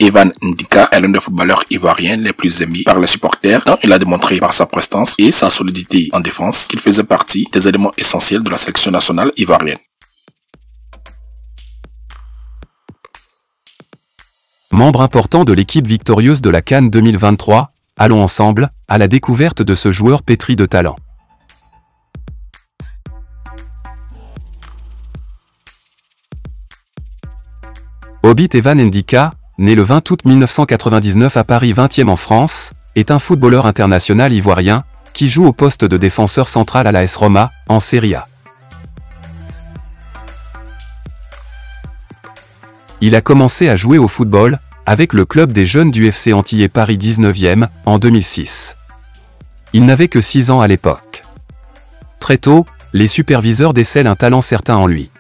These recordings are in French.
Evan Ndika est l'un des footballeurs ivoiriens les plus aimés par les supporters, tant il a démontré par sa prestance et sa solidité en défense qu'il faisait partie des éléments essentiels de la sélection nationale ivoirienne. Membre important de l'équipe victorieuse de la CAN 2023, allons ensemble à la découverte de ce joueur pétri de talent. Obit Evan Ndika, né le 20 août 1999 à Paris 20e en France, est un footballeur international ivoirien, qui joue au poste de défenseur central à l'AS Roma, en Serie A. Il a commencé à jouer au football, avec le club des jeunes du FC Antillais Paris 19e, en 2006. Il n'avait que 6 ans à l'époque. Très tôt, les superviseurs décèlent un talent certain en lui.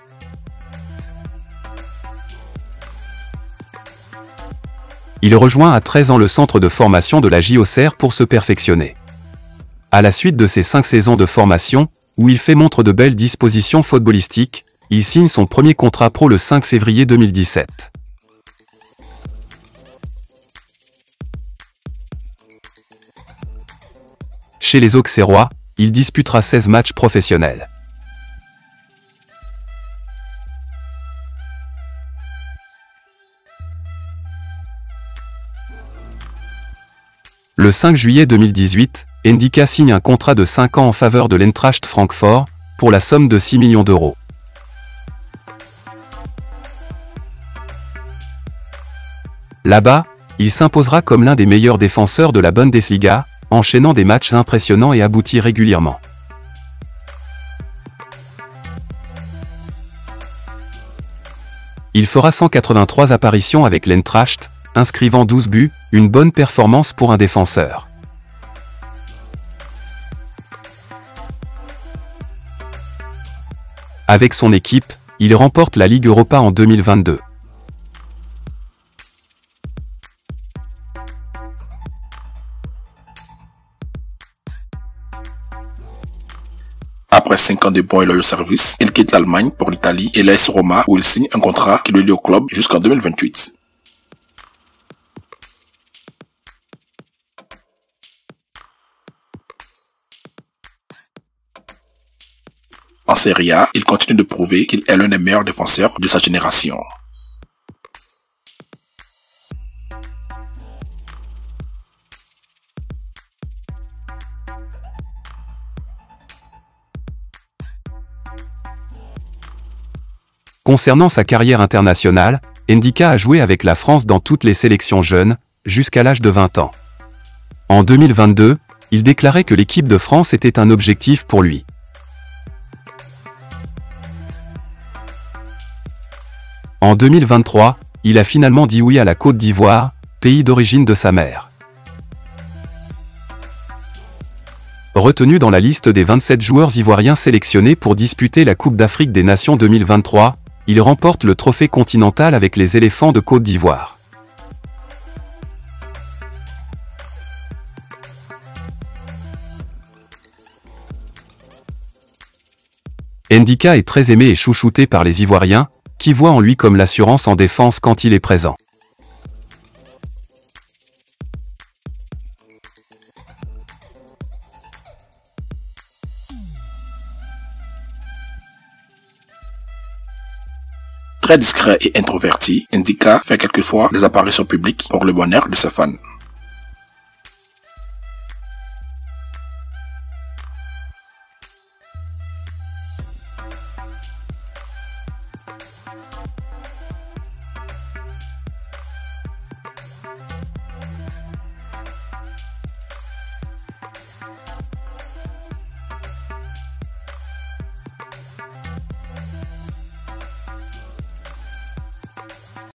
Il rejoint à 13 ans le centre de formation de la JOCR pour se perfectionner. À la suite de ses 5 saisons de formation, où il fait montre de belles dispositions footballistiques, il signe son premier contrat pro le 5 février 2017. Chez les Auxerrois, il disputera 16 matchs professionnels. Le 5 juillet 2018, Ndika signe un contrat de 5 ans en faveur de l'Eintracht Francfort, pour la somme de 6 millions d'euros. Là-bas, il s'imposera comme l'un des meilleurs défenseurs de la Bundesliga, enchaînant des matchs impressionnants et aboutis régulièrement. Il fera 183 apparitions avec l'Eintracht, inscrivant 12 buts, une bonne performance pour un défenseur. Avec son équipe, il remporte la Ligue Europa en 2022. Après 5 ans de bons et loyaux services, il quitte l'Allemagne pour l'Italie et l'AS Roma où il signe un contrat qui le lie au club jusqu'en 2028. En Serie A, il continue de prouver qu'il est l'un des meilleurs défenseurs de sa génération. Concernant sa carrière internationale, Ndika a joué avec la France dans toutes les sélections jeunes, jusqu'à l'âge de 20 ans. En 2022, il déclarait que l'équipe de France était un objectif pour lui. En 2023, il a finalement dit oui à la Côte d'Ivoire, pays d'origine de sa mère. Retenu dans la liste des 27 joueurs ivoiriens sélectionnés pour disputer la Coupe d'Afrique des Nations 2023, il remporte le trophée continental avec les éléphants de Côte d'Ivoire. Ndika est très aimé et chouchouté par les Ivoiriens, qui voient en lui comme l'assurance en défense quand il est présent. Très discret et introverti, Ndika fait quelquefois des apparitions publiques pour le bonheur de ses fans.